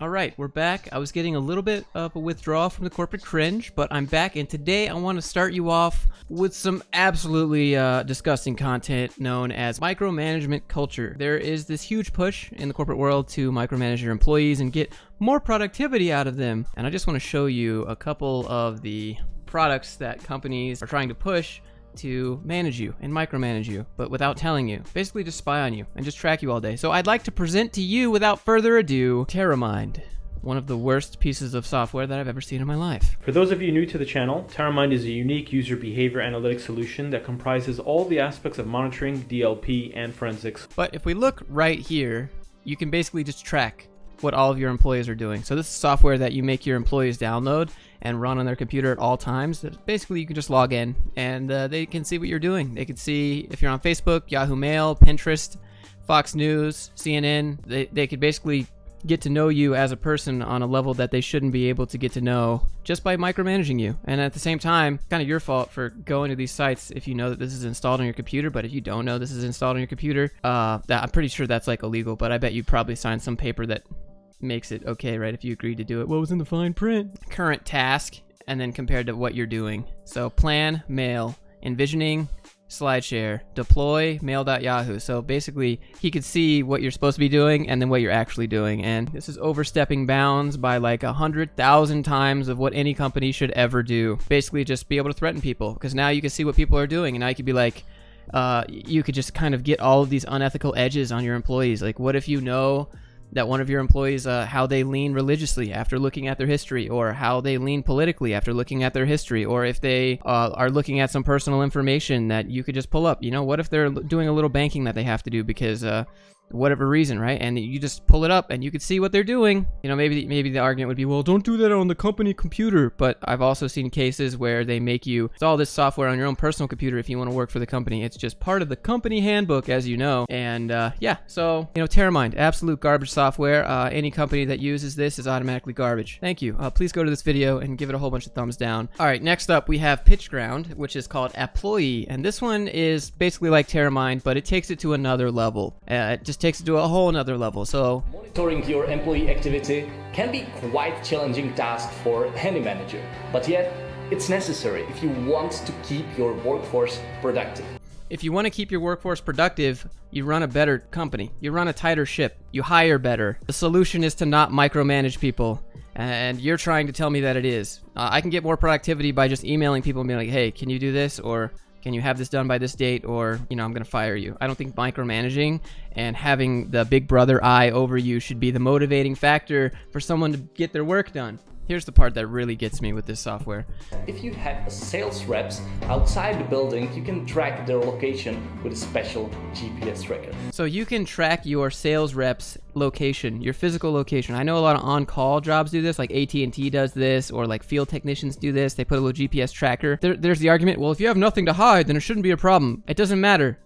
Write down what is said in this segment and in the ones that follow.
Alright, we're back. I was getting a little bit of a withdrawal from the corporate cringe, but I'm back, and today I want to start you off with some absolutely disgusting content known as micromanagement culture. There is this huge push in the corporate world to micromanage your employees and get more productivity out of them, and I just want to show you a couple of the products that companies are trying to push to manage you and micromanage you, but without telling you. Basically just spy on you and just track you all day. So I'd like to present to you, without further ado, TerraMind, one of the worst pieces of software that I've ever seen in my life. For those of you new to the channel, TerraMind is a unique user behavior analytics solution that comprises all the aspects of monitoring, DLP, and forensics. But if we look right here, you can basically just track what all of your employees are doing. So this is software that you make your employees download and run on their computer at all times. Basically, you can just log in and they can see what you're doing. They can see if you're on Facebook, Yahoo Mail, Pinterest, Fox News, CNN. They could basically get to know you as a person on a level that they shouldn't be able to get to know just by micromanaging you. And at the same time, kind of your fault for going to these sites if you know that this is installed on your computer. But if you don't know this is installed on your computer, I'm pretty sure that's like illegal, but I bet you probably signed some paper that makes it okay, right, if you agreed to do it. What was in the fine print? Current task, and then compared to what you're doing. So plan, mail, envisioning, SlideShare, deploy, mail.yahoo. So basically, he could see what you're supposed to be doing and then what you're actually doing. And this is overstepping bounds by like 100,000 times of what any company should ever do. Basically, just be able to threaten people, because now you can see what people are doing, and now you could be like, you could just kind of get all of these unethical edges on your employees. Like, what if you know that one of your employees, how they lean religiously after looking at their history, or how they lean politically after looking at their history, or if they are looking at some personal information that you could just pull up. You know, what if they're doing a little banking that they have to do because whatever reason, right? And you just pull it up and you could see what they're doing. You know, maybe the argument would be, well, don't do that on the company computer. But I've also seen cases where they make you install this software on your own personal computer if you want to work for the company. It's just part of the company handbook, as you know. And yeah, so, you know, TerraMind, absolute garbage software. Any company that uses this is automatically garbage. Thank you. Please go to this video and give it a whole bunch of thumbs down. All right, next up we have PitchGround, which is called Apployee. And this one is basically like TerraMind, but it takes it to another level. It just takes it to a whole nother level. So monitoring your employee activity can be quite challenging task for any manager, but yet it's necessary if you want to keep your workforce productive. If you want to keep your workforce productive, you run a better company, you run a tighter ship, you hire better. The solution is to not micromanage people, and you're trying to tell me that it is. I can get more productivity by just emailing people and being like, hey, can you do this? Or can you have this done by this date? Or, you know, I'm going to fire you. I don't think micromanaging and having the big brother eye over you should be the motivating factor for someone to get their work done. Here's the part that really gets me with this software. If you have sales reps outside the building, you can track their location with a special GPS tracker. So you can track your sales reps' location, your physical location. I know a lot of on-call jobs do this, like AT&T does this, or like field technicians do this. They put a little GPS tracker. There's the argument, well, if you have nothing to hide, then it shouldn't be a problem. It doesn't matter.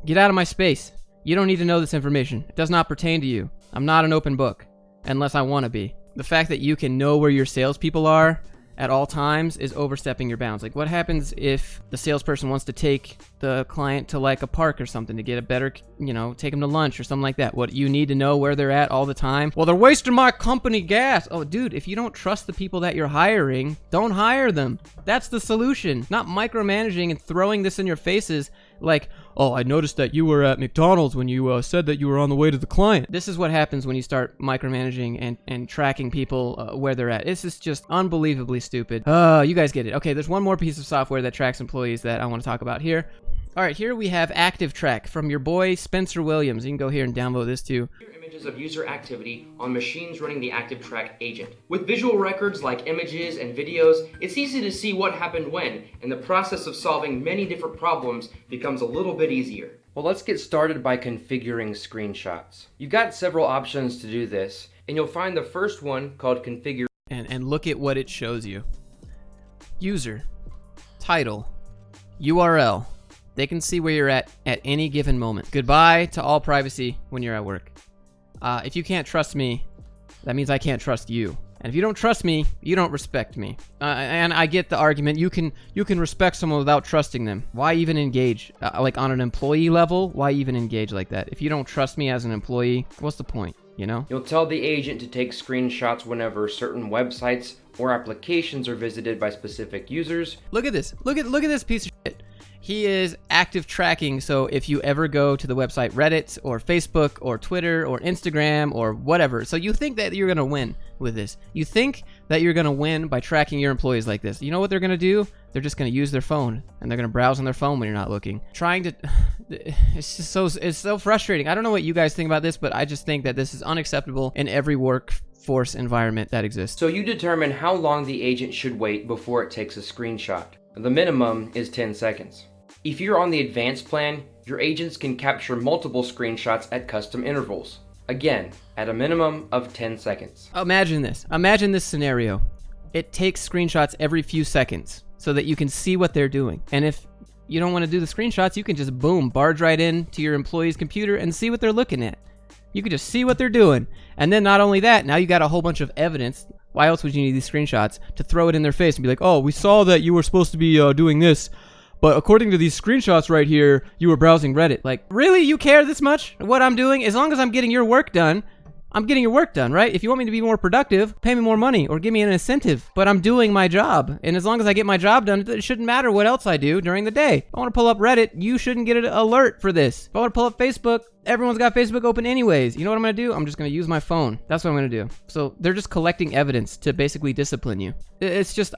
Get out of my space. You don't need to know this information. It does not pertain to you. I'm not an open book, unless I want to be. The fact that you can know where your salespeople are at all times is overstepping your bounds. Like, what happens if the salesperson wants to take the client to like a park or something to get a better, you know, take them to lunch or something like that? What, you need to know where they're at all the time? Well, they're wasting my company gas. Oh, dude, if you don't trust the people that you're hiring, don't hire them. That's the solution. Not micromanaging and throwing this in your faces like, oh, I noticed that you were at McDonald's when you said that you were on the way to the client. This is what happens when you start micromanaging and tracking people where they're at. This is just unbelievably stupid. You guys get it. Okay, there's one more piece of software that tracks employees that I want to talk about here. All right, here we have ActiveTrack from your boy Spencer Williams. You can go here and download this too. Images of user activity on machines running the ActiveTrack agent. With visual records like images and videos, it's easy to see what happened when, and the process of solving many different problems becomes a little bit easier. Well, let's get started by configuring screenshots. You've got several options to do this, and you'll find the first one called configure. And look at what it shows you. User, title, URL. They can see where you're at any given moment. Goodbye to all privacy when you're at work. If you can't trust me, that means I can't trust you. And if you don't trust me, you don't respect me. And I get the argument, you can respect someone without trusting them. Why even engage? Like on an employee level, why even engage like that? If you don't trust me as an employee, what's the point? you know? You'll tell the agent to take screenshots whenever certain websites or applications are visited by specific users. Look at this. Look at this piece of shit. He is active tracking, so if you ever go to the website Reddit or Facebook or Twitter or Instagram or whatever, so you think that you're going to win with this. You think that you're going to win by tracking your employees like this. You know what they're going to do? They're just going to use their phone, and they're going to browse on their phone when you're not looking. It's just so frustrating. I don't know what you guys think about this, but I just think that this is unacceptable in every workforce environment that exists. So you determine how long the agent should wait before it takes a screenshot. The minimum is 10 seconds. If you're on the advanced plan, your agents can capture multiple screenshots at custom intervals. Again, at a minimum of 10 seconds. Imagine this. Imagine this scenario. It takes screenshots every few seconds so that you can see what they're doing. And if you don't want to do the screenshots, you can just boom, barge right in to your employee's computer and see what they're looking at. You can just see what they're doing. And then not only that, now you got a whole bunch of evidence. Why else would you need these screenshots? To throw it in their face and be like, oh, we saw that you were supposed to be doing this, but according to these screenshots right here, you were browsing Reddit. Like, really? You care this much what I'm doing? As long as I'm getting your work done, I'm getting your work done, right? If you want me to be more productive, pay me more money or give me an incentive. But I'm doing my job. And as long as I get my job done, it shouldn't matter what else I do during the day. If I want to pull up Reddit, you shouldn't get an alert for this. If I want to pull up Facebook, everyone's got Facebook open anyways. You know what I'm going to do? I'm just going to use my phone. That's what I'm going to do. So they're just collecting evidence to basically discipline you. It's just,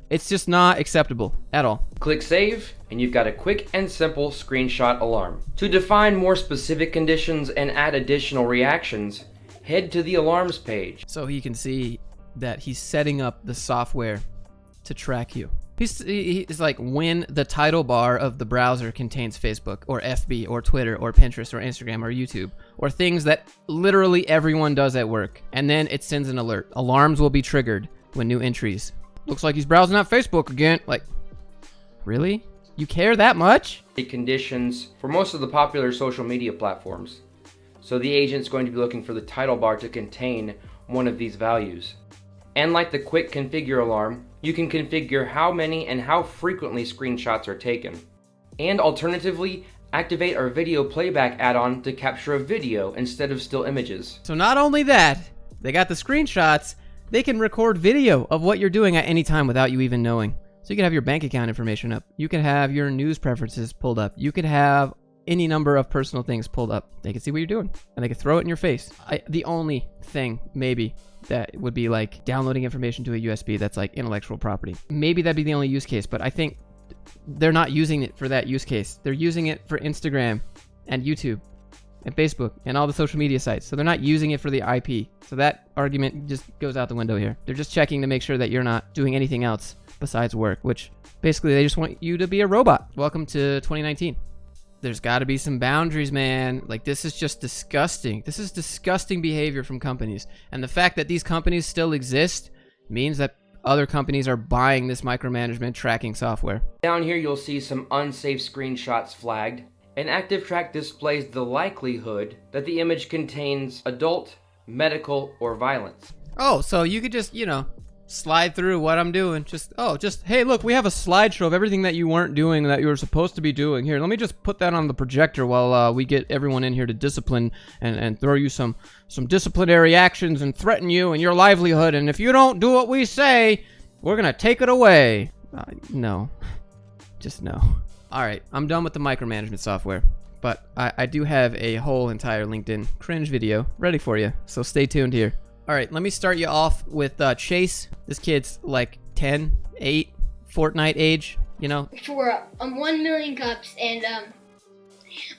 it's just not acceptable at all. Click Save, and you've got a quick and simple screenshot alarm. To define more specific conditions and add additional reactions, head to the alarms page. So he can see that he's setting up the software to track you. He's like, when the title bar of the browser contains Facebook or FB or Twitter or Pinterest or Instagram or YouTube or things that literally everyone does at work, and then it sends an alert. Alarms will be triggered when new entries. Looks like he's browsing out Facebook again. Like, really? You care that much? The conditions for most of the popular social media platforms. So the agent's going to be looking for the title bar to contain one of these values. And like the quick configure alarm, you can configure how many and how frequently screenshots are taken. And alternatively, activate our video playback add-on to capture a video instead of still images. So not only that, they got the screenshots, they can record video of what you're doing at any time without you even knowing. So you can have your bank account information up. You can have your news preferences pulled up. You could have any number of personal things pulled up. They can see what you're doing, and they can throw it in your face. The only thing, maybe, that would be like downloading information to a USB that's like intellectual property. Maybe that'd be the only use case, but I think they're not using it for that use case. They're using it for Instagram and YouTube and Facebook and all the social media sites. So they're not using it for the IP. So that argument just goes out the window here. They're just checking to make sure that you're not doing anything else besides work, which basically they just want you to be a robot. Welcome to 2019. There's got to be some boundaries, man. Like, this is just disgusting. This is disgusting behavior from companies. And the fact that these companies still exist means that other companies are buying this micromanagement tracking software. Down here you'll see some unsafe screenshots flagged. An active track displays the likelihood that the image contains adult, medical, or violence. Oh, so you could just, slide through what I'm doing. Hey, look, we have a slideshow of everything that you weren't doing that you were supposed to be doing. Here, let me just put that on the projector while we get everyone in here to discipline and throw you some disciplinary actions and threaten you and your livelihood. And if you don't do what we say, we're going to take it away. No. Just no. All right, I'm done with the micromanagement software, but I do have a whole entire LinkedIn cringe video ready for you, so stay tuned here. All right, let me start you off with Chase. This kid's like 10, 8, Fortnite age, For 1 million cups, and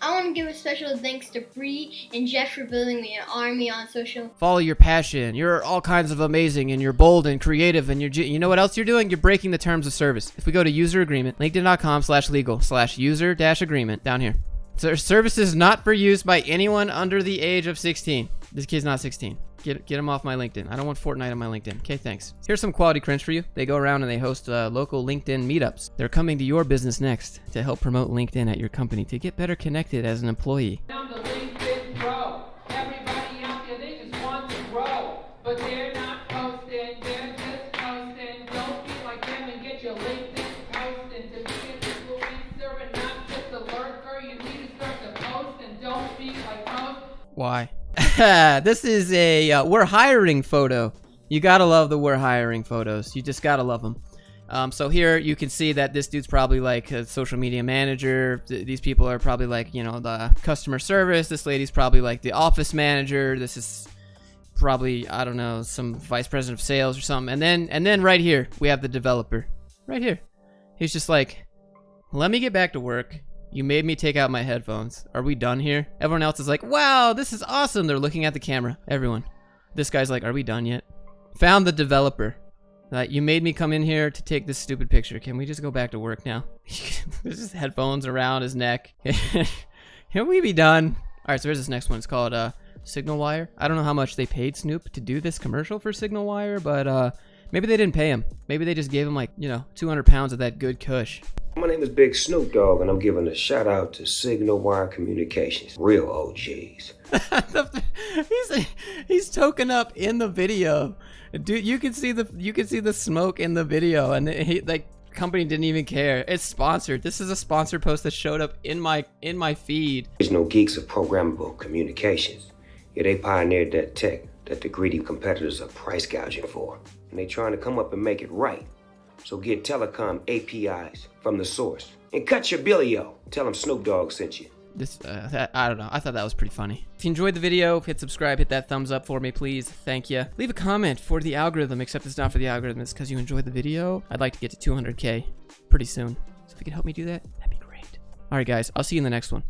I want to give a special thanks to Bree and Jeff for building me an army on social. Follow your passion. You're all kinds of amazing, and you're bold and creative, and you know what else you're doing? You're breaking the terms of service. If we go to user agreement, linkedin.com/legal/user-agreement down here. So services not for use by anyone under the age of 16. This kid's not 16. Get him off my LinkedIn. I don't want Fortnite on my LinkedIn. Okay, thanks. Here's some quality cringe for you. They go around and they host local LinkedIn meetups. They're coming to your business next to help promote LinkedIn at your company to get better connected as an employee. Down the LinkedIn grow. Everybody out there, they just want to grow, but they're not posting. They're just posting. Don't be like them and get your LinkedIn posting. To be an influencer and not just a lurker, you need to start to post and don't be like most. Why? This is a we're hiring photo. You gotta love the we're hiring photos. You just gotta love them. So here you can see that this dude's probably like a social media manager. These people are probably like, you know, the customer service. This lady's probably like the office manager. This is probably, I don't know, some vice president of sales or something. And then right here we have the developer. Right here. He's just like, let me get back to work. You made me take out my headphones. Are we done here? Everyone else is like, wow, this is awesome. They're looking at the camera. Everyone. This guy's like, are we done yet? Found the developer. You made me come in here to take this stupid picture. Can we just go back to work now? There's just headphones around his neck. Can we be done? All right, so here's this next one. It's called Signal Wire. I don't know how much they paid Snoop to do this commercial for Signal Wire, but maybe they didn't pay him. Maybe they just gave him like, you know, 200 pounds of that good kush. My name is Big Snoop Dogg, and I'm giving a shout out to Signal Wire Communications. Real OGs. He's token up in the video, dude. You can see the smoke in the video, and like company didn't even care. It's sponsored. This is a sponsored post that showed up in my feed. There's no geeks of programmable communications. Yeah, they pioneered that tech that the greedy competitors are price gouging for, and they trying to come up and make it right. So get telecom APIs from the source. And cut your billio. Tell them Snoop Dogg sent you. This, I don't know. I thought that was pretty funny. If you enjoyed the video, hit subscribe, hit that thumbs up for me, please. Thank you. Leave a comment for the algorithm, except it's not for the algorithm. It's because you enjoyed the video. I'd like to get to 200K pretty soon. So if you could help me do that, that'd be great. All right, guys. I'll see you in the next one.